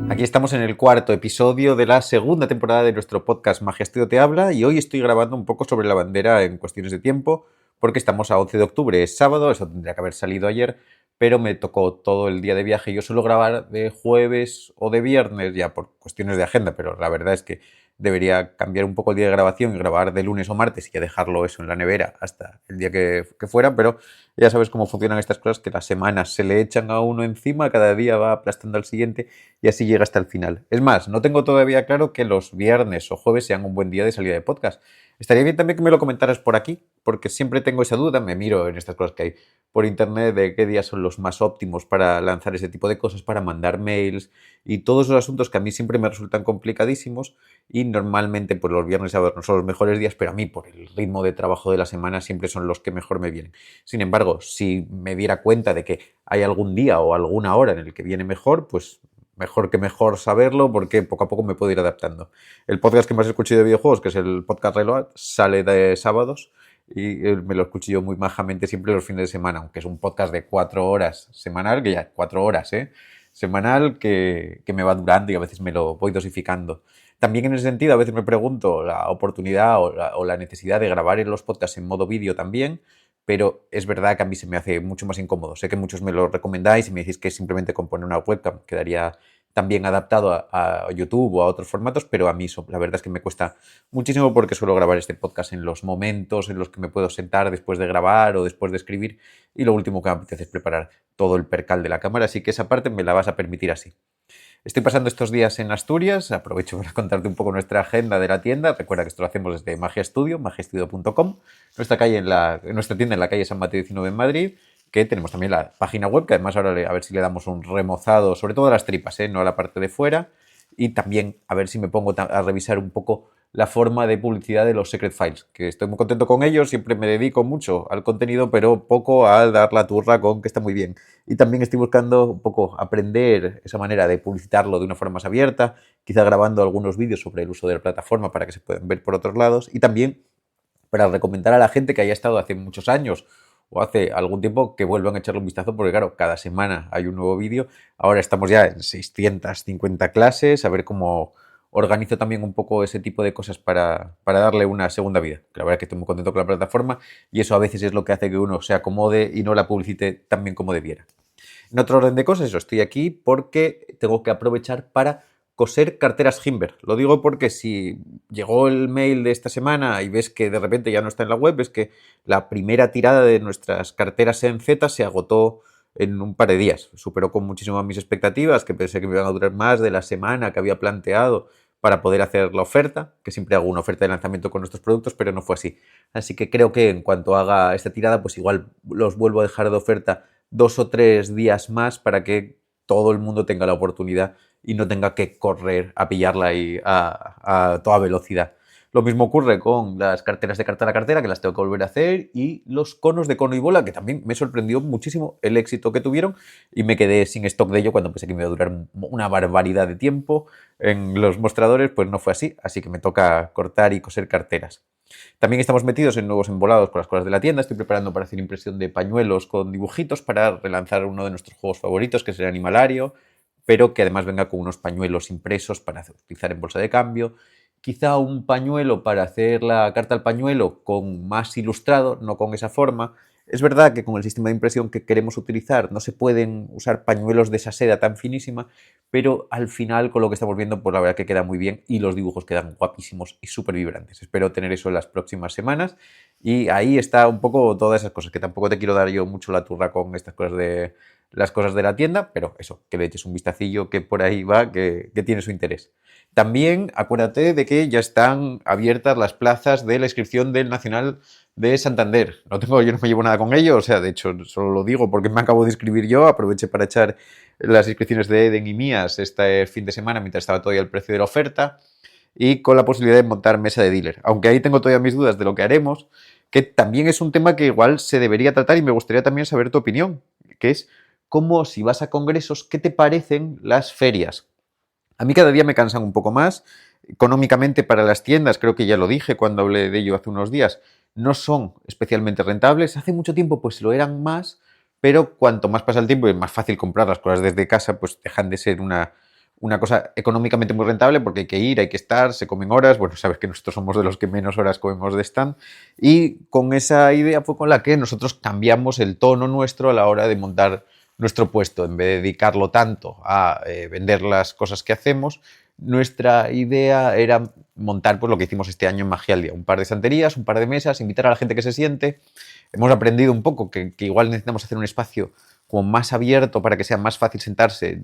Aquí estamos en el cuarto episodio de la segunda temporada de nuestro podcast Magia Estudio Te Habla y hoy estoy grabando un poco sobre la bandera en cuestiones de tiempo porque estamos a 11 de octubre, es sábado, eso tendría que haber salido ayer, pero me tocó todo el día de viaje. Yo suelo grabar de jueves o de viernes ya por cuestiones de agenda, pero la verdad es que debería cambiar un poco el día de grabación y grabar de lunes o martes y ya dejarlo eso en la nevera hasta el día que fuera, pero ya sabes cómo funcionan estas cosas, que las semanas se le echan a uno encima, cada día va aplastando al siguiente y así llega hasta el final. Es más, no tengo todavía claro que los viernes o jueves sean un buen día de salida de podcast. Estaría bien también que me lo comentaras por aquí, porque siempre tengo esa duda, me miro en estas cosas que hay por internet de qué días son los más óptimos para lanzar ese tipo de cosas, para mandar mails y todos esos asuntos que a mí siempre me resultan complicadísimos y normalmente pues los viernes y sábados no son los mejores días, pero a mí por el ritmo de trabajo de la semana siempre son los que mejor me vienen. Sin embargo, si me diera cuenta de que hay algún día o alguna hora en el que viene mejor, pues mejor que mejor saberlo porque poco a poco me puedo ir adaptando. El podcast que más escucho de videojuegos, que es el podcast Reload, sale de sábados y me lo escucho yo muy majamente siempre los fines de semana, aunque es un podcast de 4 horas semanal, que ya 4 horas, semanal, que me va durando y a veces me lo voy dosificando. También en ese sentido a veces me pregunto la oportunidad o la necesidad de grabar en los podcasts en modo vídeo también, pero es verdad que a mí se me hace mucho más incómodo. Sé que muchos me lo recomendáis y me decís que simplemente con poner una webcam quedaría también adaptado a YouTube o a otros formatos, pero a mí eso, la verdad es que me cuesta muchísimo porque suelo grabar este podcast en los momentos en los que me puedo sentar después de grabar o después de escribir y lo último que me apetece es preparar todo el percal de la cámara, así que esa parte me la vas a permitir así. Estoy pasando estos días en Asturias, aprovecho para contarte un poco nuestra agenda de la tienda. Recuerda que esto lo hacemos desde Magia Studio, magiastudio.com, nuestra tienda en la calle San Mateo 19 en Madrid, que tenemos también la página web, que además ahora a ver si le damos un remozado, sobre todo a las tripas, no a la parte de fuera, y también a ver si me pongo a revisar un poco la forma de publicidad de los Secret Files, que estoy muy contento con ellos, siempre me dedico mucho al contenido, pero poco a dar la turra con que está muy bien. Y también estoy buscando un poco aprender esa manera de publicitarlo de una forma más abierta, quizá grabando algunos vídeos sobre el uso de la plataforma para que se puedan ver por otros lados y también para recomendar a la gente que haya estado hace muchos años o hace algún tiempo que vuelvan a echarle un vistazo porque claro, cada semana hay un nuevo vídeo. Ahora estamos ya en 650 clases, a ver cómo organizo también un poco ese tipo de cosas para darle una segunda vida. La verdad es que estoy muy contento con la plataforma y eso a veces es lo que hace que uno se acomode y no la publicite tan bien como debiera. En otro orden de cosas, eso, estoy aquí porque tengo que aprovechar para coser carteras Himber. Lo digo porque si llegó el mail de esta semana y ves que de repente ya no está en la web, ves que la primera tirada de nuestras carteras en Z se agotó en un par de días. Superó con muchísimo mis expectativas, que pensé que me iban a durar más de la semana que había planteado para poder hacer la oferta, que siempre hago una oferta de lanzamiento con nuestros productos, pero no fue así. Así que creo que en cuanto haga esta tirada, pues igual los vuelvo a dejar de oferta 2 o 3 días más para que todo el mundo tenga la oportunidad y no tenga que correr a pillarla ahí a toda velocidad. Lo mismo ocurre con las carteras de cartera a cartera, que las tengo que volver a hacer, y los conos de cono y bola, que también me sorprendió muchísimo el éxito que tuvieron y me quedé sin stock de ello cuando pensé que me iba a durar una barbaridad de tiempo. En los mostradores pues no fue así que me toca cortar y coser carteras. También estamos metidos en nuevos embolados con las cosas de la tienda. Estoy preparando para hacer impresión de pañuelos con dibujitos para relanzar uno de nuestros juegos favoritos, que es el Animalario, pero que además venga con unos pañuelos impresos para utilizar en bolsa de cambio. Quizá un pañuelo para hacer la carta al pañuelo con más ilustrado, no con esa forma. Es verdad que con el sistema de impresión que queremos utilizar no se pueden usar pañuelos de esa seda tan finísima, pero al final con lo que estamos viendo pues la verdad que queda muy bien y los dibujos quedan guapísimos y súper vibrantes. Espero tener eso en las próximas semanas y ahí está un poco todas esas cosas, que tampoco te quiero dar yo mucho la turra con estas cosas de las cosas de la tienda, pero eso, que le eches un vistacillo que por ahí va, que tiene su interés. También acuérdate de que ya están abiertas las plazas de la inscripción del Nacional de Santander. Yo no me llevo nada con ello, o sea, de hecho, solo lo digo porque me acabo de inscribir yo, aproveché para echar las inscripciones de Eden y mías este fin de semana mientras estaba todavía el precio de la oferta y con la posibilidad de montar mesa de dealer. Aunque ahí tengo todavía mis dudas de lo que haremos, que también es un tema que igual se debería tratar y me gustaría también saber tu opinión, que es cómo si vas a congresos, ¿qué te parecen las ferias? A mí cada día me cansan un poco más. Económicamente para las tiendas, creo que ya lo dije cuando hablé de ello hace unos días, no son especialmente rentables. Hace mucho tiempo pues lo eran más, pero cuanto más pasa el tiempo y es más fácil comprar las cosas desde casa, pues dejan de ser una cosa económicamente muy rentable porque hay que ir, hay que estar, se comen horas. Bueno, sabes que nosotros somos de los que menos horas comemos de stand. Y con esa idea fue con la que nosotros cambiamos el tono nuestro a la hora de montar nuestro puesto. En vez de dedicarlo tanto a vender las cosas que hacemos, nuestra idea era montar pues, lo que hicimos este año en Magia al Día. Un par de estanterías, un par de mesas, invitar a la gente que se siente. Hemos aprendido un poco que igual necesitamos hacer un espacio como más abierto para que sea más fácil sentarse,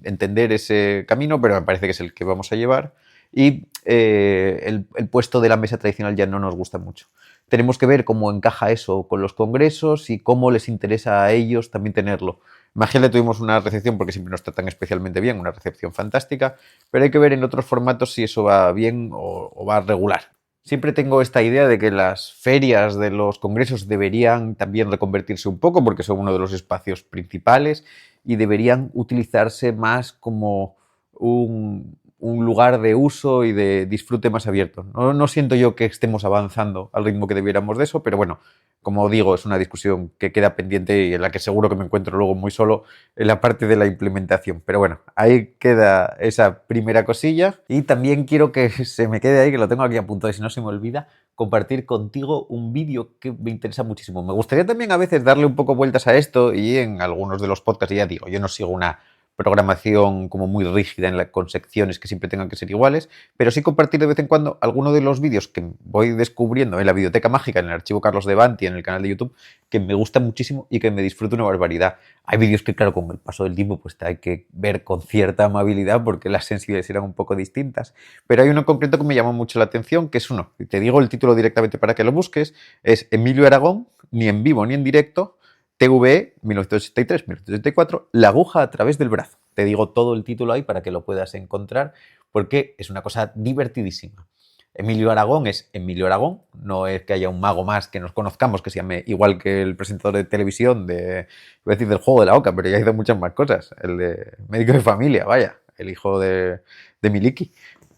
entender ese camino, pero me parece que es el que vamos a llevar. Y el puesto de la mesa tradicional ya no nos gusta mucho. Tenemos que ver cómo encaja eso con los congresos y cómo les interesa a ellos también tenerlo. Imagínate, tuvimos una recepción, porque siempre nos tratan especialmente bien, una recepción fantástica, pero hay que ver en otros formatos si eso va bien o va regular. Siempre tengo esta idea de que las ferias de los congresos deberían también reconvertirse un poco porque son uno de los espacios principales y deberían utilizarse más como un lugar de uso y de disfrute más abierto. No siento yo que estemos avanzando al ritmo que debiéramos de eso, pero bueno, como digo, es una discusión que queda pendiente y en la que seguro que me encuentro luego muy solo en la parte de la implementación. Pero bueno, ahí queda esa primera cosilla. Y también quiero que se me quede ahí, que lo tengo aquí apuntado y si no se me olvida, compartir contigo un vídeo que me interesa muchísimo. Me gustaría también a veces darle un poco vueltas a esto y en algunos de los podcasts, ya digo, yo no sigo una programación como muy rígida con secciones que siempre tengan que ser iguales, pero sí compartir de vez en cuando alguno de los vídeos que voy descubriendo en la Biblioteca Mágica, en el archivo Carlos de Banti, en el canal de YouTube, que me gusta muchísimo y que me disfruto una barbaridad. Hay vídeos que, claro, con el paso del tiempo pues hay que ver con cierta amabilidad porque las sensibilidades eran un poco distintas, pero hay uno en concreto que me llama mucho la atención, que es uno, y te digo el título directamente para que lo busques, es Emilio Aragón, ni en vivo ni en directo, TVE 1983-1984, La aguja a través del brazo. Te digo todo el título ahí para que lo puedas encontrar porque es una cosa divertidísima. Emilio Aragón es Emilio Aragón, no es que haya un mago más que nos conozcamos que se llame igual que el presentador de televisión iba a decir del Juego de la Oca, pero ya hizo muchas más cosas, el de Médico de Familia, vaya, el hijo de Miliki.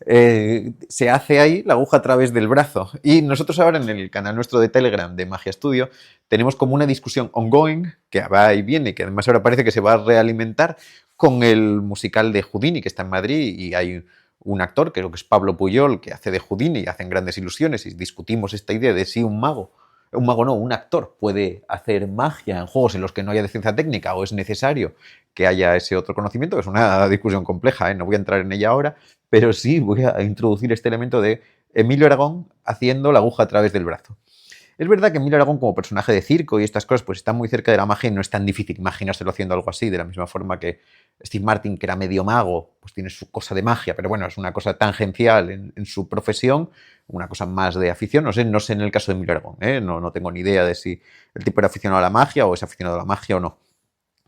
Se hace ahí la aguja a través del brazo. Y nosotros ahora en el canal nuestro de Telegram de Magia Studio tenemos como una discusión ongoing que va y viene, que además ahora parece que se va a realimentar con el musical de Houdini que está en Madrid y hay un actor, creo que es Pablo Puyol, que hace de Houdini y hacen grandes ilusiones y discutimos esta idea de si un mago no, un actor puede hacer magia en juegos en los que no haya de ciencia técnica o es necesario que haya ese otro conocimiento, que es una discusión compleja, no voy a entrar en ella ahora, pero sí voy a introducir este elemento de Emilio Aragón haciendo la aguja a través del brazo. Es verdad que Emilio Aragón como personaje de circo y estas cosas pues está muy cerca de la magia y no es tan difícil imaginárselo haciendo algo así, de la misma forma que Steve Martin, que era medio mago, pues tiene su cosa de magia, pero bueno, es una cosa tangencial en su profesión, una cosa más de afición. No sé en el caso de Emilio Aragón, no tengo ni idea de si el tipo era aficionado a la magia o es aficionado a la magia o no.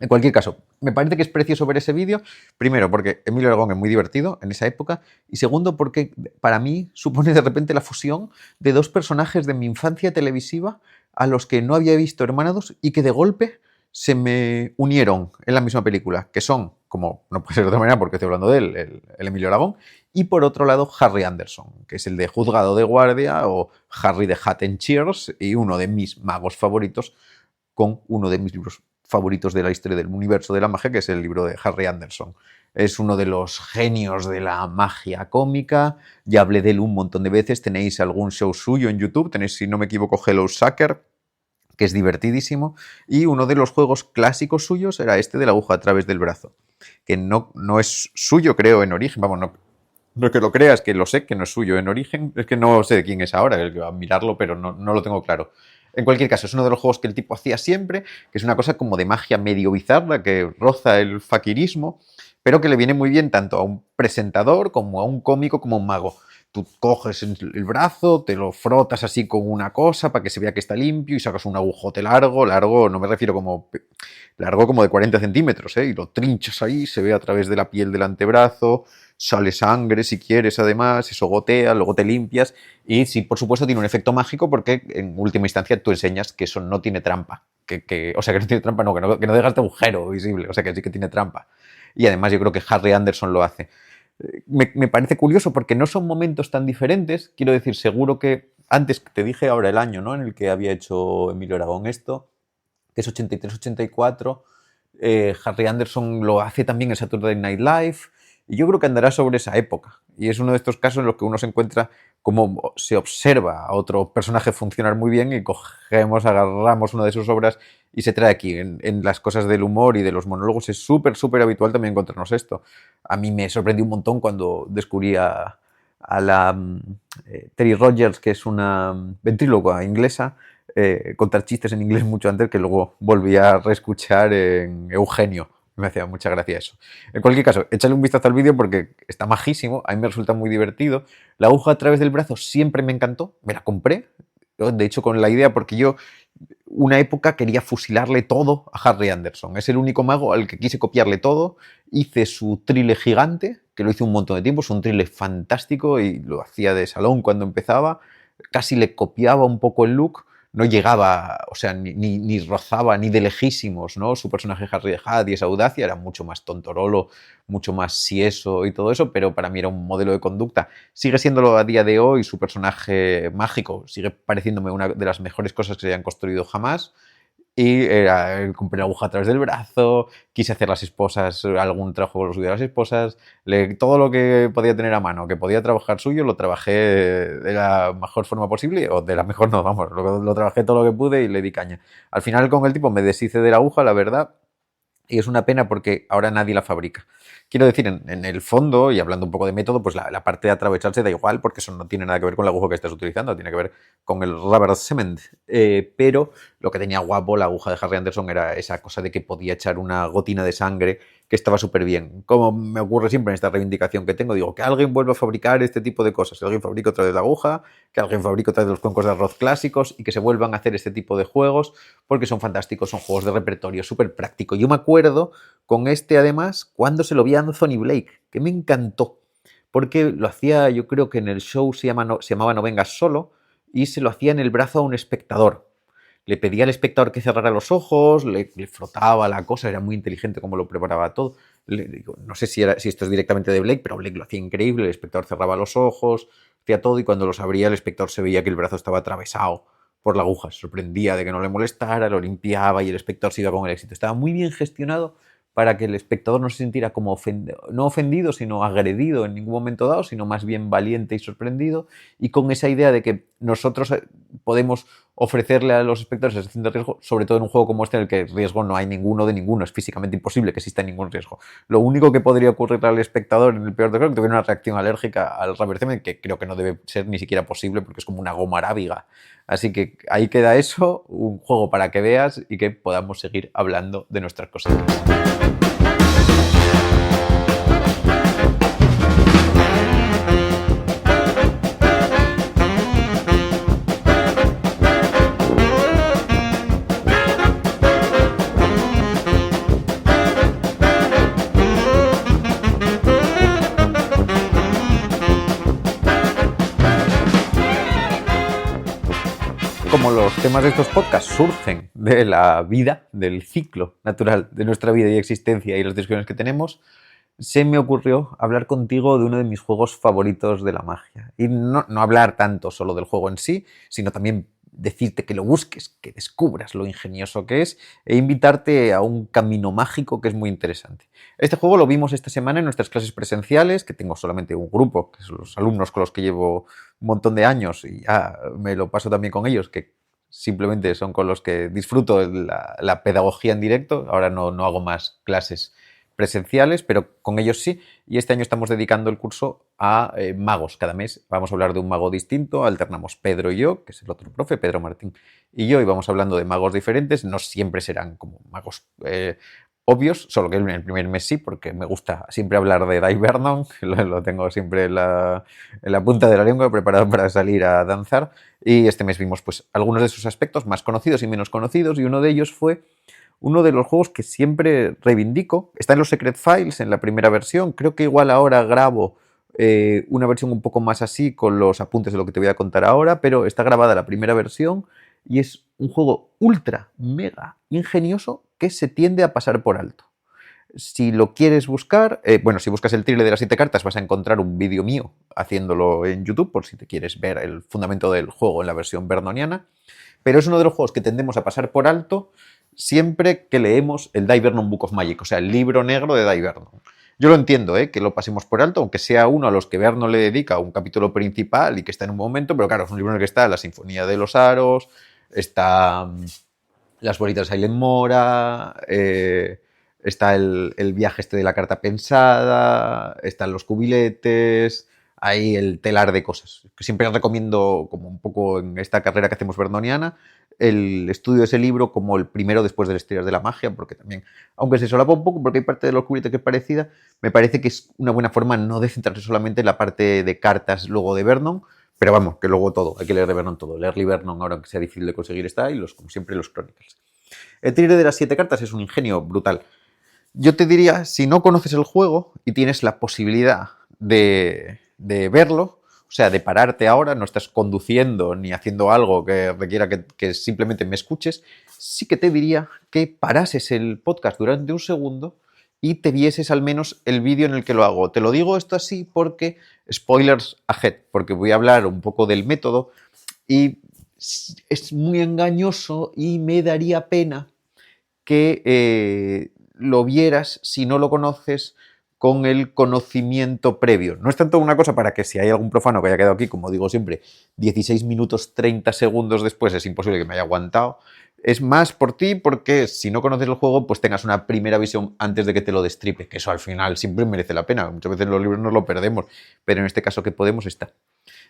En cualquier caso, me parece que es precioso ver ese vídeo, primero porque Emilio Aragón es muy divertido en esa época y segundo porque para mí supone de repente la fusión de dos personajes de mi infancia televisiva a los que no había visto hermanados y que de golpe se me unieron en la misma película, que son, como no puede ser de otra manera porque estoy hablando de él, el Emilio Aragón, y por otro lado Harry Anderson, que es el de Juzgado de Guardia o Harry de Hat and Cheers y uno de mis magos favoritos con uno de mis libros favoritos de la historia del universo de la magia, que es el libro de Harry Anderson. Es uno de los genios de la magia cómica, ya hablé de él un montón de veces, tenéis algún show suyo en YouTube, tenéis, si no me equivoco, Hello Sucker, que es divertidísimo, y uno de los juegos clásicos suyos era este de la aguja a través del brazo, que no es suyo, creo, en origen, vamos, no es que lo creas, que lo sé, que no es suyo en origen, es que no sé de quién es ahora, el que va a mirarlo, pero no lo tengo claro. En cualquier caso, es uno de los juegos que el tipo hacía siempre, que es una cosa como de magia medio bizarra, que roza el faquirismo, pero que le viene muy bien tanto a un presentador como a un cómico como a un mago. Tú coges el brazo, te lo frotas así con una cosa para que se vea que está limpio y sacas un agujote largo, no me refiero como largo como de 40 centímetros, y lo trinchas ahí, se ve a través de la piel del antebrazo, sale sangre si quieres además, eso gotea, luego te limpias y sí, por supuesto tiene un efecto mágico porque en última instancia tú enseñas que eso no tiene trampa, o sea que no tiene trampa, que no deja este agujero visible, o sea que sí que tiene trampa. Y además yo creo que Harry Anderson lo hace. Me parece curioso porque no son momentos tan diferentes, quiero decir, seguro que antes te dije ahora el año, ¿no?, en el que había hecho Emilio Aragón esto, que es 83-84, Harry Anderson lo hace también en Saturday Night Live, Y yo creo que andará sobre esa época. Y es uno de estos casos en los que uno se encuentra como se observa a otro personaje funcionar muy bien y cogemos, agarramos una de sus obras y se trae aquí. En las cosas del humor y de los monólogos es súper, súper habitual también encontrarnos esto. A mí me sorprendió un montón cuando descubrí a la Terry Rogers, que es una ventríloca inglesa, contar chistes en inglés mucho antes, que luego volví a reescuchar en Eugenio. Me hacía mucha gracia eso. En cualquier caso, échale un vistazo al vídeo porque está majísimo, a mí me resulta muy divertido. La aguja a través del brazo siempre me encantó, me la compré, de hecho con la idea, porque yo una época quería fusilarle todo a Harry Anderson. Es el único mago al que quise copiarle todo. Hice su thriller gigante, que lo hice un montón de tiempo, es un thriller fantástico y lo hacía de salón cuando empezaba. Casi le copiaba un poco el look. No llegaba, o sea, ni rozaba, ni de lejísimos, ¿no? Su personaje Harry de Had y esa audacia era mucho más tontorolo, mucho más sieso y todo eso, pero para mí era un modelo de conducta. Sigue siéndolo a día de hoy, su personaje mágico sigue pareciéndome una de las mejores cosas que se hayan construido jamás. Y compré la aguja a través del brazo, quise hacer las esposas, algún trabajo con los de las esposas, todo lo que podía tener a mano, que podía trabajar suyo, lo trabajé de la mejor forma posible, o de la mejor no, vamos, lo trabajé todo lo que pude y le di caña. Al final con el tipo me deshice de la aguja, la verdad, y es una pena porque ahora nadie la fabrica. Quiero decir, en el fondo, y hablando un poco de método, pues la parte de atravesarse da igual porque eso no tiene nada que ver con la aguja que estás utilizando, tiene que ver con el rubber cement. Pero lo que tenía guapo la aguja de Harry Anderson era esa cosa de que podía echar una gotina de sangre que estaba súper bien. Como me ocurre siempre en esta reivindicación que tengo, digo, que alguien vuelva a fabricar este tipo de cosas, que alguien fabrique otra vez la aguja, que alguien fabrique otra vez los cuencos de arroz clásicos y que se vuelvan a hacer este tipo de juegos porque son fantásticos, son juegos de repertorio, súper práctico. Yo me acuerdo con este además cuando se lo vi a Anthony Blake, que me encantó, porque lo hacía, yo creo que en el show se llamaba No vengas solo, y se lo hacía en el brazo a un espectador. Le pedía al espectador que cerrara los ojos, le frotaba la cosa, era muy inteligente como lo preparaba todo. No sé si esto es directamente de Blake, pero Blake lo hacía increíble, el espectador cerraba los ojos, hacía todo y cuando los abría el espectador se veía que el brazo estaba atravesado por la aguja, se sorprendía de que no le molestara, lo limpiaba y el espectador se iba con el éxito. Estaba muy bien gestionado para que el espectador no se sintiera como no ofendido, sino agredido en ningún momento dado, sino más bien valiente y sorprendido, y con esa idea de que nosotros podemos ofrecerle a los espectadores esa sensación de riesgo, sobre todo en un juego como este en el que riesgo no hay ninguno de ninguno, es físicamente imposible que exista ningún riesgo. Lo único que podría ocurrir al espectador en el peor de casos es que tuviera una reacción alérgica al rubber cement, que creo que no debe ser ni siquiera posible porque es como una goma arábiga. Así que ahí queda eso, un juego para que veas y que podamos seguir hablando de nuestras cosas. Como los temas de estos podcasts surgen de la vida, del ciclo natural de nuestra vida y existencia y las discusiones que tenemos, se me ocurrió hablar contigo de uno de mis juegos favoritos de la magia. Y no hablar tanto solo del juego en sí, sino también decirte que lo busques, que descubras lo ingenioso que es e invitarte a un camino mágico que es muy interesante. Este juego lo vimos esta semana en nuestras clases presenciales, que tengo solamente un grupo, que son los alumnos con los que llevo un montón de años y ya me lo paso también con ellos, que simplemente son con los que disfruto la pedagogía en directo. Ahora no hago más clases presenciales, pero con ellos sí. Y este año estamos dedicando el curso a magos. Cada mes vamos a hablar de un mago distinto. Alternamos Pedro y yo, que es el otro profe, Pedro Martín y yo, y vamos hablando de magos diferentes. No siempre serán como magos obvios, solo que en el primer mes sí, porque me gusta siempre hablar de Dai Vernon, lo tengo siempre en la punta de la lengua, preparado para salir a danzar. Y este mes vimos pues algunos de sus aspectos más conocidos y menos conocidos, y uno de ellos fue uno de los juegos que siempre reivindico. Está en los Secret Files, en la primera versión. Creo que igual ahora grabo una versión un poco más así, con los apuntes de lo que te voy a contar ahora, pero está grabada la primera versión y es un juego ultra, mega ingenioso que se tiende a pasar por alto. Si lo quieres buscar, si buscas el thriller de las 7 cartas vas a encontrar un vídeo mío haciéndolo en YouTube, por si te quieres ver el fundamento del juego en la versión vernoniana, pero es uno de los juegos que tendemos a pasar por alto siempre que leemos el Dai Vernon Book of Magic, o sea, el libro negro de Dai Vernon. Yo lo entiendo, que lo pasemos por alto, aunque sea uno a los que Vernon le dedica un capítulo principal y que está en un momento, pero claro, es un libro en el que está la Sinfonía de los Aros, está las bolitas de Silent Mora, está el viaje este de la carta pensada, están los cubiletes, hay el telar de cosas. Siempre recomiendo, como un poco en esta carrera que hacemos bernoniana, el estudio de ese libro como el primero después de las Historias de la Magia, porque también, aunque se solapa un poco, porque hay parte de los cubiletes que es parecida, me parece que es una buena forma no de centrarse solamente en la parte de cartas luego de Vernon, pero vamos, que luego todo, hay que leer de Vernon todo. Leer Vernon, ahora que sea difícil de conseguir, está, y como siempre, los Chronicles. El thriller de las 7 cartas es un ingenio brutal. Yo te diría, si no conoces el juego y tienes la posibilidad de verlo, o sea, de pararte ahora, no estás conduciendo ni haciendo algo que requiera que simplemente me escuches, sí que te diría que parases el podcast durante un segundo y te vieses al menos el vídeo en el que lo hago. Te lo digo esto así porque, spoilers ahead, porque voy a hablar un poco del método y es muy engañoso y me daría pena que lo vieras si no lo conoces con el conocimiento previo. No es tanto una cosa para que si hay algún profano que haya quedado aquí, como digo siempre, 16 minutos 30 segundos después es imposible que me haya aguantado. Es más por ti porque si no conoces el juego, pues tengas una primera visión antes de que te lo destripe, que eso al final siempre merece la pena. Muchas veces los libros nos lo perdemos, pero en este caso que podemos está.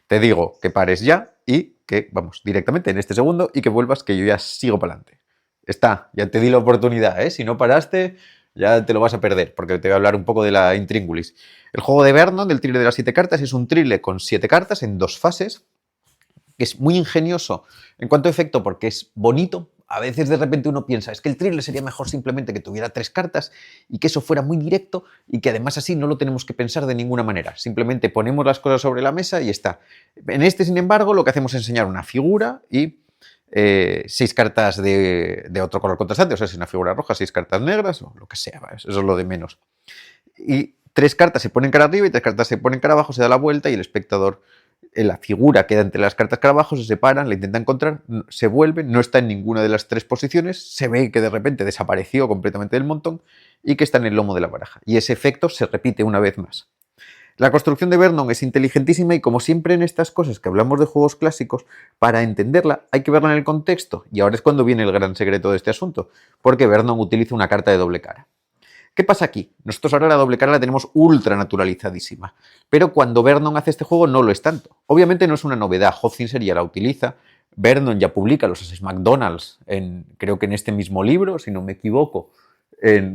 Te digo que pares ya y que vamos directamente en este segundo y que vuelvas, que yo ya sigo para adelante. Está, ya te di la oportunidad, Si no paraste, ya te lo vas a perder, porque te voy a hablar un poco de la intríngulis. El juego de Vernon, del thriller de las 7 cartas, es un thriller con 7 cartas en 2 fases, que es muy ingenioso en cuanto a efecto, porque es bonito. A veces de repente uno piensa, es que el thriller sería mejor simplemente que tuviera 3 cartas y que eso fuera muy directo y que además así no lo tenemos que pensar de ninguna manera. Simplemente ponemos las cosas sobre la mesa y está. En este, sin embargo, lo que hacemos es enseñar una figura y 6 cartas de otro color contrastante, o sea, si una figura roja, 6 cartas negras o lo que sea, eso es lo de menos. Y 3 cartas se ponen cara arriba y 3 cartas se ponen cara abajo, se da la vuelta y el espectador, la figura queda entre las cartas cara abajo, se separan, la intenta encontrar, se vuelve, no está en ninguna de las 3 posiciones, se ve que de repente desapareció completamente del montón y que está en el lomo de la baraja. Y ese efecto se repite una vez más. La construcción de Vernon es inteligentísima y como siempre en estas cosas que hablamos de juegos clásicos, para entenderla hay que verla en el contexto y ahora es cuando viene el gran secreto de este asunto, porque Vernon utiliza una carta de doble cara. ¿Qué pasa aquí? Nosotros ahora la doble cara la tenemos ultra naturalizadísima, pero cuando Vernon hace este juego no lo es tanto. Obviamente no es una novedad, Hofzinser ya la utiliza, Vernon ya publica los Ases McDonald's, creo que en este mismo libro, si no me equivoco,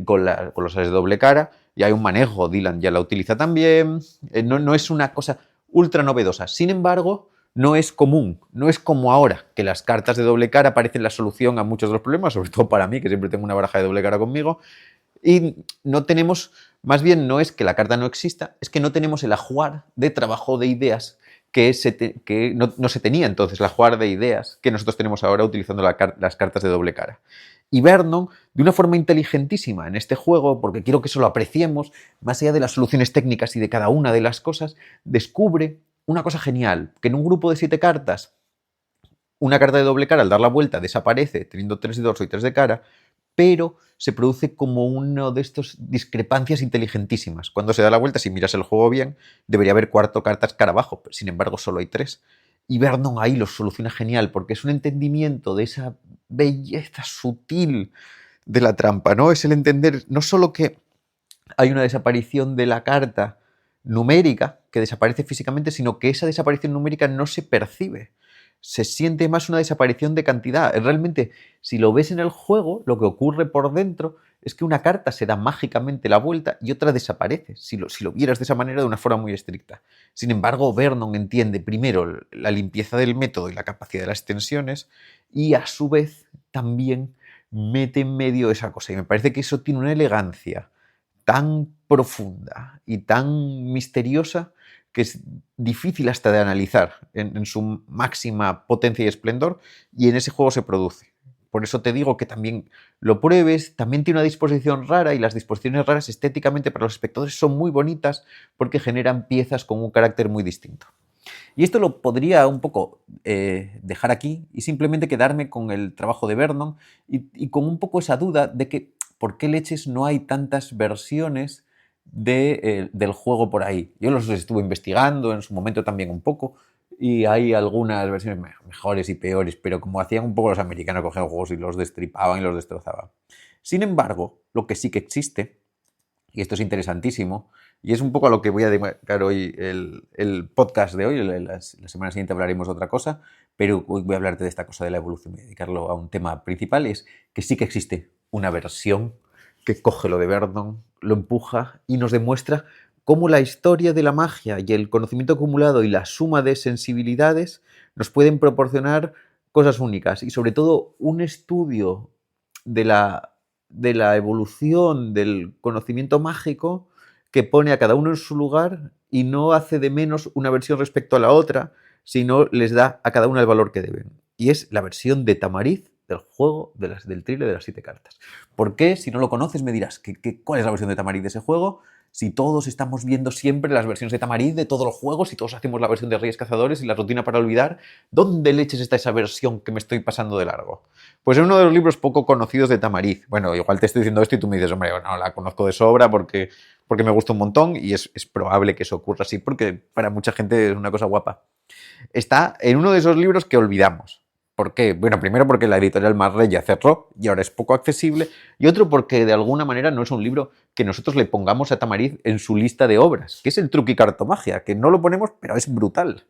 con los Ases de doble cara, y hay un manejo, Dylan ya la utiliza también, no es una cosa ultra novedosa. Sin embargo, no es común, no es como ahora, que las cartas de doble cara parecen la solución a muchos de los problemas, sobre todo para mí, que siempre tengo una baraja de doble cara conmigo, y no tenemos, más bien no es que la carta no exista, es que no tenemos el ajuar de trabajo de ideas que no se tenía entonces, el ajuar de ideas que nosotros tenemos ahora utilizando las cartas de doble cara. Y Vernon, de una forma inteligentísima en este juego, porque quiero que eso lo apreciemos, más allá de las soluciones técnicas y de cada una de las cosas, descubre una cosa genial, que en un grupo de 7 cartas, una carta de doble cara al dar la vuelta desaparece teniendo 3 de dorso y 3 de cara, pero se produce como una de estas discrepancias inteligentísimas. Cuando se da la vuelta, si miras el juego bien, debería haber 4 cartas cara abajo, pero sin embargo solo hay 3. Y Vernon ahí lo soluciona genial, porque es un entendimiento de esa belleza sutil de la trampa, ¿no? Es el entender no solo que hay una desaparición de la carta numérica, que desaparece físicamente, sino que esa desaparición numérica no se percibe. Se siente más una desaparición de cantidad. Realmente, si lo ves en el juego, lo que ocurre por dentro es que una carta se da mágicamente la vuelta y otra desaparece, si lo vieras de esa manera de una forma muy estricta. Sin embargo, Vernon entiende primero la limpieza del método y la capacidad de las tensiones y a su vez también mete en medio esa cosa. Y me parece que eso tiene una elegancia tan profunda y tan misteriosa que es difícil hasta de analizar en su máxima potencia y esplendor, y en ese juego se produce. Por eso te digo que también lo pruebes, también tiene una disposición rara, y las disposiciones raras estéticamente para los espectadores son muy bonitas porque generan piezas con un carácter muy distinto. Y esto lo podría un poco dejar aquí y simplemente quedarme con el trabajo de Vernon y con un poco esa duda de que por qué leches no hay tantas versiones del juego por ahí. Yo los estuve investigando en su momento también un poco y hay algunas versiones mejores y peores, pero como hacían un poco los americanos, cogían juegos y los destripaban y los destrozaban. Sin embargo, lo que sí que existe, y esto es interesantísimo, y es un poco a lo que voy a dedicar hoy el podcast de hoy, la semana siguiente hablaremos de otra cosa, pero hoy voy a hablarte de esta cosa de la evolución, voy a dedicarlo a un tema principal, es que sí que existe una versión que coge lo de Vernon, lo empuja y nos demuestra cómo la historia de la magia y el conocimiento acumulado y la suma de sensibilidades nos pueden proporcionar cosas únicas y sobre todo un estudio de la evolución del conocimiento mágico que pone a cada uno en su lugar y no hace de menos una versión respecto a la otra, sino les da a cada una el valor que deben. Y es la versión de Tamariz del juego del thriller de las 7 cartas. ¿Por qué? Si no lo conoces me dirás, ¿cuál es la versión de Tamariz de ese juego? Si todos estamos viendo siempre las versiones de Tamariz de todos los juegos, si todos hacemos la versión de Reyes Cazadores y la rutina para olvidar, ¿dónde leches está esa versión que me estoy pasando de largo? Pues es uno de los libros poco conocidos de Tamariz. Bueno, igual te estoy diciendo esto y tú me dices, hombre, no, la conozco de sobra porque me gusta un montón y es probable que eso ocurra así porque para mucha gente es una cosa guapa. Está en uno de esos libros que olvidamos. ¿Por qué? Bueno, primero porque la editorial Marrey ya cerró y ahora es poco accesible, y otro porque de alguna manera no es un libro que nosotros le pongamos a Tamariz en su lista de obras, que es el Truco y Cartomagia, que no lo ponemos, pero es brutal.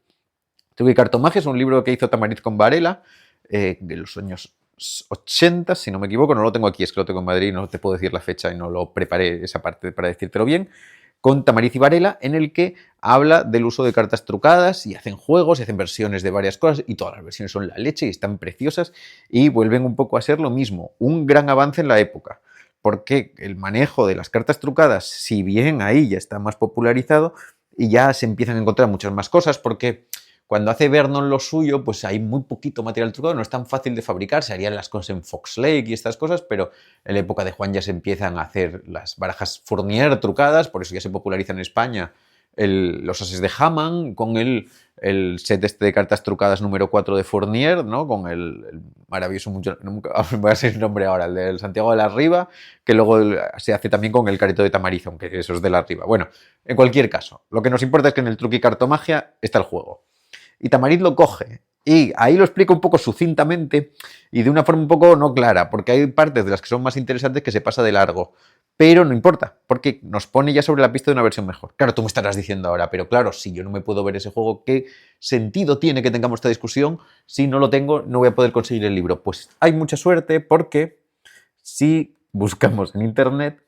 Truco y Cartomagia es un libro que hizo Tamariz con Varela de los años 80, si no me equivoco, no lo tengo aquí, es que lo tengo en Madrid, no te puedo decir la fecha y no lo preparé esa parte para decírtelo bien, con Tamariz y Varela, en el que habla del uso de cartas trucadas y hacen juegos y hacen versiones de varias cosas y todas las versiones son la leche y están preciosas y vuelven un poco a ser lo mismo, un gran avance en la época, porque el manejo de las cartas trucadas, si bien ahí ya está más popularizado y ya se empiezan a encontrar muchas más cosas, porque cuando hace Vernon lo suyo, pues hay muy poquito material trucado, no es tan fácil de fabricar, se harían las cosas en Fox Lake y estas cosas, pero en la época de Juan ya se empiezan a hacer las barajas Fournier trucadas, por eso ya se populariza en España los ases de Hammond, con el set este de cartas trucadas número 4 de Fournier, ¿no? Con el maravilloso, nunca voy a decir el nombre ahora, el del Santiago de la Riva, que luego se hace también con el Careto de Tamariz, aunque eso es de la Riva. Bueno, en cualquier caso, lo que nos importa es que en el Truco y Cartomagia está el juego. Y Tamariz lo coge. Y ahí lo explico un poco sucintamente y de una forma un poco no clara, porque hay partes de las que son más interesantes que se pasa de largo. Pero no importa, porque nos pone ya sobre la pista de una versión mejor. Claro, tú me estarás diciendo ahora, pero claro, si yo no me puedo ver ese juego, ¿qué sentido tiene que tengamos esta discusión? Si no lo tengo, no voy a poder conseguir el libro. Pues hay mucha suerte porque si buscamos en internet,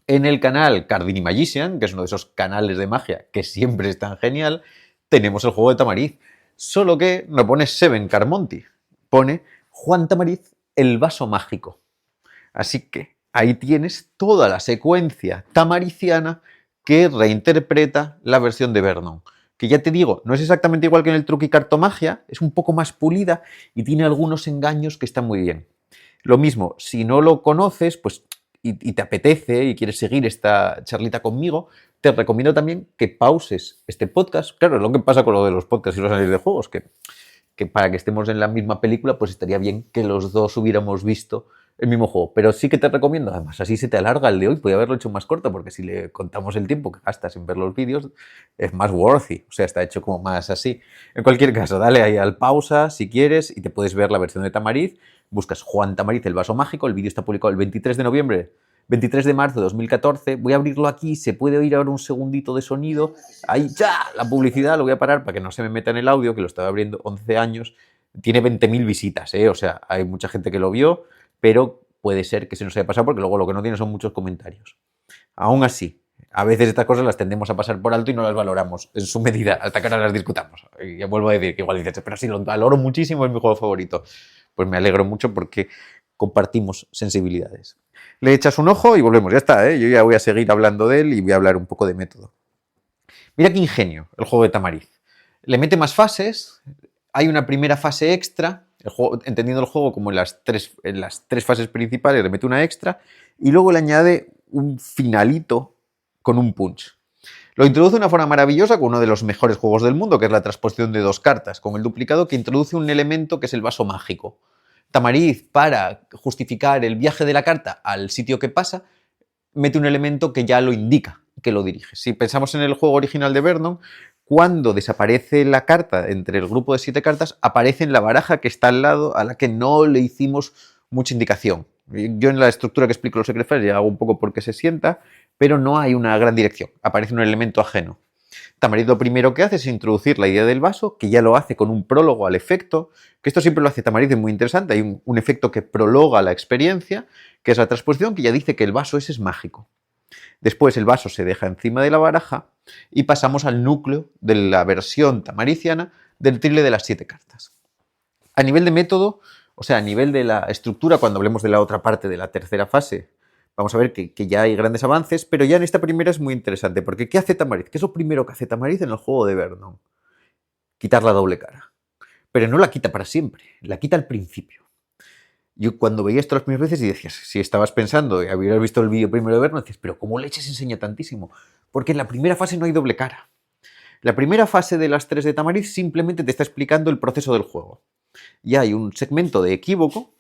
en el canal Cardini Magician, que es uno de esos canales de magia que siempre es tan genial, tenemos el juego de Tamariz. Solo que no pone Seven Carmonti, pone Juan Tamariz, el vaso mágico. Así que ahí tienes toda la secuencia tamariciana que reinterpreta la versión de Vernon. Que ya te digo, no es exactamente igual que en el Truco y Cartomagia, es un poco más pulida y tiene algunos engaños que están muy bien. Lo mismo, si no lo conoces, pues y te apetece y quieres seguir esta charlita conmigo, te recomiendo también que pauses este podcast. Claro, es lo que pasa con lo de los podcasts y los análisis de juegos, que para que estemos en la misma película, pues estaría bien que los dos hubiéramos visto el mismo juego. Pero sí que te recomiendo, además, así se te alarga el de hoy. Podría haberlo hecho más corto, porque si le contamos el tiempo que gastas en ver los vídeos, es más worthy. O sea, está hecho como más así. En cualquier caso, dale ahí al pausa si quieres y te puedes ver la versión de Tamariz. Buscas Juan Tamariz, el vaso mágico. El vídeo está publicado el 23 de noviembre, 23 de marzo de 2014. Voy a abrirlo aquí. Se puede oír ahora un segundito de sonido. Ahí ya, la publicidad. Lo voy a parar para que no se me meta en el audio, que lo estaba abriendo 11 años. Tiene 20.000 visitas, ¿eh? O sea, hay mucha gente que lo vio, pero puede ser que se nos haya pasado porque luego lo que no tiene son muchos comentarios. Aún así, a veces estas cosas las tendemos a pasar por alto y no las valoramos en su medida, hasta que ahora las discutamos. Y ya vuelvo a decir que igual dices, pero sí, lo valoro muchísimo, es mi juego favorito. Pues me alegro mucho porque compartimos sensibilidades. Le echas un ojo y volvemos, ya está, ¿eh? Yo ya voy a seguir hablando de él y voy a hablar un poco de método. Mira qué ingenio el juego de Tamariz. Le mete más fases, hay una primera fase extra, entendiendo el juego como en las tres fases principales, le mete una extra y luego le añade un finalito con un punch. Lo introduce de una forma maravillosa con uno de los mejores juegos del mundo, que es la transposición de 2 cartas, con el duplicado que introduce un elemento que es el vaso mágico. Tamariz, para justificar el viaje de la carta al sitio que pasa, mete un elemento que ya lo indica, que lo dirige. Si pensamos en el juego original de Vernon, cuando desaparece la carta entre el grupo de 7 cartas, aparece en la baraja que está al lado, a la que no le hicimos mucha indicación. Yo en la estructura que explico los Secret Files ya hago un poco porque se sienta, pero no hay una gran dirección, aparece un elemento ajeno. Tamariz lo primero que hace es introducir la idea del vaso, que ya lo hace con un prólogo al efecto, que esto siempre lo hace Tamariz, es muy interesante. Hay un efecto que prologa la experiencia, que es la transposición, que ya dice que el vaso ese es mágico. Después el vaso se deja encima de la baraja y pasamos al núcleo de la versión tamariciana del triple de las 7 cartas. A nivel de método, o sea, a nivel de la estructura, cuando hablemos de la otra parte de la tercera fase, vamos a ver que ya hay grandes avances, pero ya en esta primera es muy interesante, porque ¿qué hace Tamariz? ¿Qué es lo primero que hace Tamariz en el juego de Vernon? Quitar la doble cara. Pero no la quita para siempre, la quita al principio. Yo cuando veía esto las primeras veces y decías, si estabas pensando y habías visto el vídeo primero de Vernon, decías, pero ¿cómo leches enseña tantísimo? Porque en la primera fase no hay doble cara. La primera fase de las 3 de Tamariz simplemente te está explicando el proceso del juego. Y hay un segmento de equívoco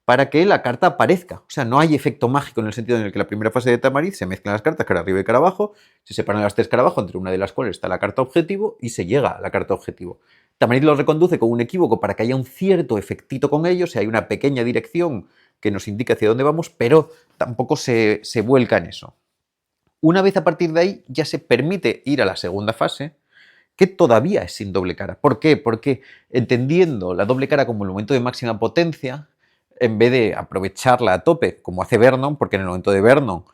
para que la carta aparezca. O sea, no hay efecto mágico en el sentido en el que la primera fase de Tamariz se mezclan las cartas cara arriba y cara abajo, se separan las 3 cara abajo, entre una de las cuales está la carta objetivo y se llega a la carta objetivo. Tamariz lo reconduce con un equívoco para que haya un cierto efectito con ellos, hay una pequeña dirección que nos indica hacia dónde vamos, pero tampoco se vuelca en eso. Una vez a partir de ahí ya se permite ir a la segunda fase, que todavía es sin doble cara. ¿Por qué? Porque entendiendo la doble cara como el momento de máxima potencia, en vez de aprovecharla a tope, como hace Vernon, porque en el momento de Vernon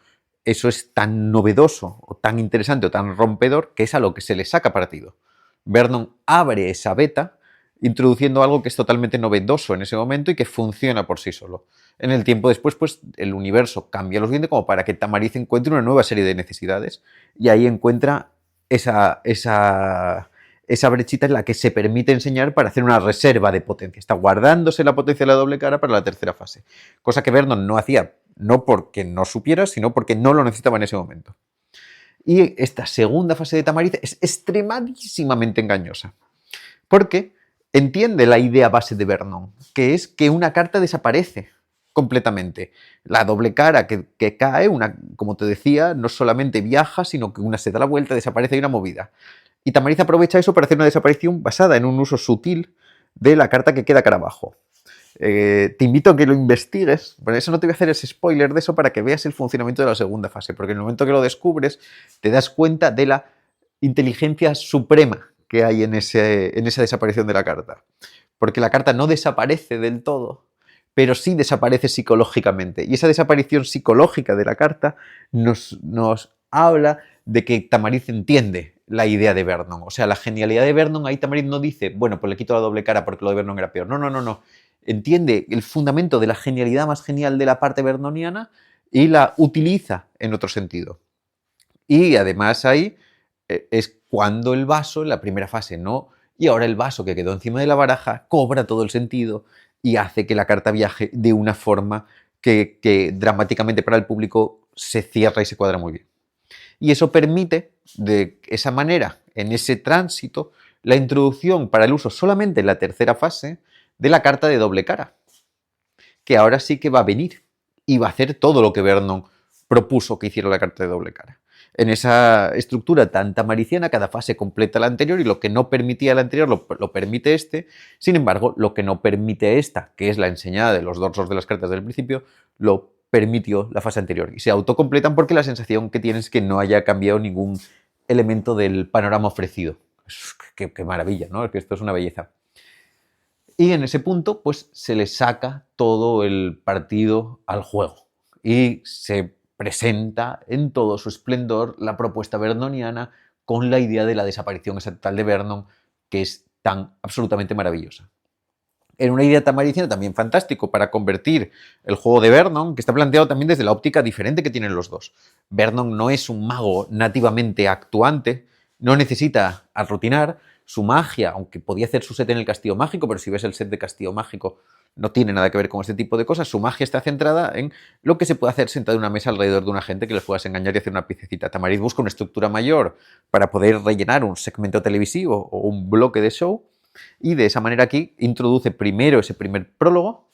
eso es tan novedoso, o tan interesante, o tan rompedor, que es a lo que se le saca partido. Vernon abre esa beta, introduciendo algo que es totalmente novedoso en ese momento y que funciona por sí solo. En el tiempo después, pues el universo cambia lo suficiente como para que Tamariz encuentre una nueva serie de necesidades, y ahí encuentra esa brechita en la que se permite enseñar para hacer una reserva de potencia. Está guardándose la potencia de la doble cara para la tercera fase. Cosa que Vernon no hacía, no porque no supiera, sino porque no lo necesitaba en ese momento. Y esta segunda fase de Tamariz es extremadísimamente engañosa. Porque entiende la idea base de Vernon, que es que una carta desaparece completamente. La doble cara que cae, como te decía, no solamente viaja, sino que una se da la vuelta, desaparece y una movida. Y Tamariz aprovecha eso para hacer una desaparición basada en un uso sutil de la carta que queda cara abajo. Te invito a que lo investigues, por eso no te voy a hacer ese spoiler de eso para que veas el funcionamiento de la segunda fase, porque en el momento que lo descubres te das cuenta de la inteligencia suprema que hay en esa desaparición de la carta. Porque la carta no desaparece del todo, pero sí desaparece psicológicamente. Y esa desaparición psicológica de la carta nos habla de que Tamariz entiende la idea de Vernon. O sea, la genialidad de Vernon, ahí Tamariz no dice, bueno, pues le quito la doble cara porque lo de Vernon era peor. No. Entiende el fundamento de la genialidad más genial de la parte vernoniana y la utiliza en otro sentido. Y además ahí es cuando el vaso, en la primera fase no, y ahora el vaso que quedó encima de la baraja cobra todo el sentido y hace que la carta viaje de una forma que dramáticamente para el público se cierra y se cuadra muy bien. Y eso permite, de esa manera, en ese tránsito, la introducción para el uso solamente en la tercera fase de la carta de doble cara, que ahora sí que va a venir y va a hacer todo lo que Vernon propuso que hiciera la carta de doble cara. En esa estructura tan tamariciana, cada fase completa la anterior y lo que no permitía la anterior lo permite este. Sin embargo, lo que no permite esta, que es la enseñada de los dorsos de las cartas del principio, lo permitió la fase anterior. Y se autocompletan porque la sensación que tienes es que no haya cambiado ningún elemento del panorama ofrecido. Qué maravilla, ¿no? Es que esto es una belleza. Y en ese punto, pues se le saca todo el partido al juego. Y se presenta en todo su esplendor la propuesta vernoniana con la idea de la desaparición estatal de Vernon, que es tan absolutamente maravillosa. En una idea tamariciana también fantástico para convertir el juego de Vernon, que está planteado también desde la óptica diferente que tienen los dos. Vernon no es un mago nativamente actuante, no necesita arrutinar. Su magia, aunque podía hacer su set en el Castillo Mágico, pero si ves el set de Castillo Mágico no tiene nada que ver con este tipo de cosas. Su magia está centrada en lo que se puede hacer sentado en una mesa alrededor de una gente que les puedas engañar y hacer una piececita. Tamariz busca una estructura mayor para poder rellenar un segmento televisivo o un bloque de show, y de esa manera aquí introduce primero ese primer prólogo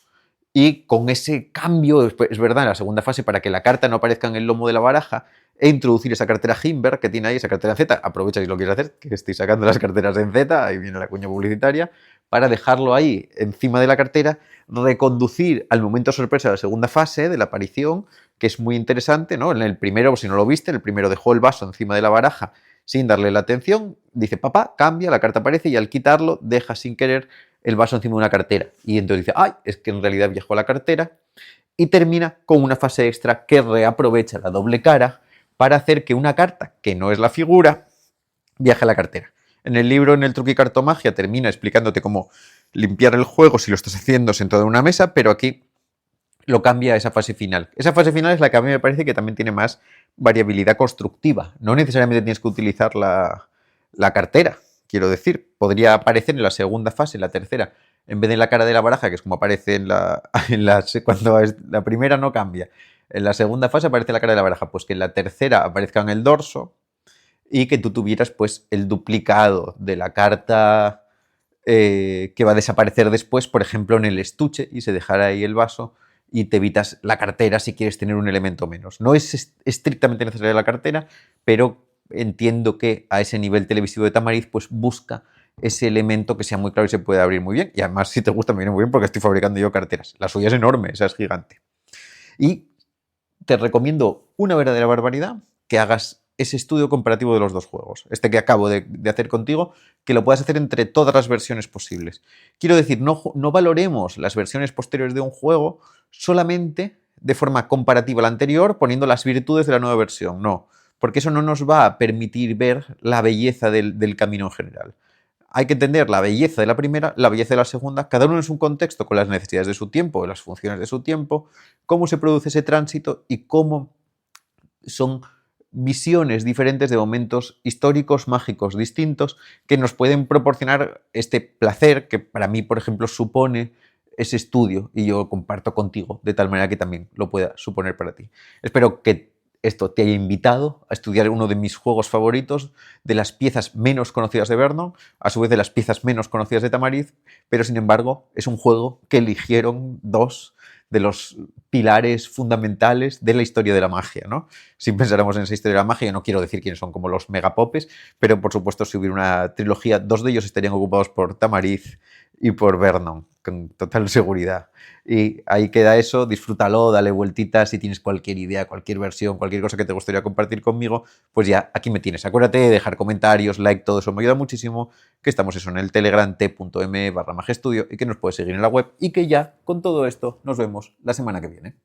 Y con ese cambio, es verdad, en la segunda fase, para que la carta no aparezca en el lomo de la baraja, e introducir esa cartera Himber que tiene ahí, esa cartera Z, aprovecha si lo quieres hacer, que estoy sacando las carteras en Z, ahí viene la cuña publicitaria, para dejarlo ahí encima de la cartera, reconducir al momento sorpresa de la segunda fase de la aparición, que es muy interesante, ¿no? En el primero, si no lo viste, en el primero dejó el vaso encima de la baraja sin darle la atención, dice papá, cambia, la carta aparece y al quitarlo deja sin querer el vaso encima de una cartera. Y entonces dice, ay, es que en realidad viajó la cartera. Y termina con una fase extra que reaprovecha la doble cara para hacer que una carta, que no es la figura, viaje a la cartera. En el libro, en el Truqui Cartomagia, termina explicándote cómo limpiar el juego si lo estás haciendo sentado en una mesa, pero aquí lo cambia a esa fase final. Esa fase final es la que a mí me parece que también tiene más variabilidad constructiva. No necesariamente tienes que utilizar la cartera, quiero decir. Podría aparecer en la segunda fase, en la tercera, en vez de en la cara de la baraja, que es como aparece cuando la primera no cambia. En la segunda fase aparece la cara de la baraja, pues que en la tercera aparezca en el dorso y que tú tuvieras pues el duplicado de la carta que va a desaparecer después, por ejemplo, en el estuche y se dejara ahí el vaso y te evitas la cartera si quieres tener un elemento menos. No es estrictamente necesaria la cartera, pero entiendo que a ese nivel televisivo de Tamariz pues busca ese elemento que sea muy claro y se puede abrir muy bien. Y además, si te gusta, me viene muy bien porque estoy fabricando yo carteras. La suya es enorme, esa es gigante. Y te recomiendo una verdadera barbaridad que hagas ese estudio comparativo de los dos juegos. Este que acabo de hacer contigo, que lo puedas hacer entre todas las versiones posibles. Quiero decir, no valoremos las versiones posteriores de un juego solamente de forma comparativa a la anterior, poniendo las virtudes de la nueva versión. No, porque eso no nos va a permitir ver la belleza del camino en general. Hay que entender la belleza de la primera, la belleza de la segunda, cada uno en su contexto, con las necesidades de su tiempo, las funciones de su tiempo, cómo se produce ese tránsito y cómo son visiones diferentes de momentos históricos, mágicos, distintos, que nos pueden proporcionar este placer que para mí, por ejemplo, supone ese estudio y yo comparto contigo de tal manera que también lo pueda suponer para ti. Espero que esto te haya invitado a estudiar uno de mis juegos favoritos, de las piezas menos conocidas de Vernon, a su vez de las piezas menos conocidas de Tamariz, pero sin embargo es un juego que eligieron dos de los pilares fundamentales de la historia de la magia, ¿no? Si pensáramos en esa historia de la magia, no quiero decir quiénes son como los megapopes, pero por supuesto si hubiera una trilogía, dos de ellos estarían ocupados por Tamariz y por Vernon, con total seguridad. Y ahí queda eso, disfrútalo, dale vueltitas, si tienes cualquier idea, cualquier versión, cualquier cosa que te gustaría compartir conmigo, pues ya aquí me tienes. Acuérdate de dejar comentarios, like, todo eso me ayuda muchísimo, que estamos eso en el Telegram t.me/magiastudio y que nos puedes seguir en la web y que ya con todo esto nos vemos la semana que viene.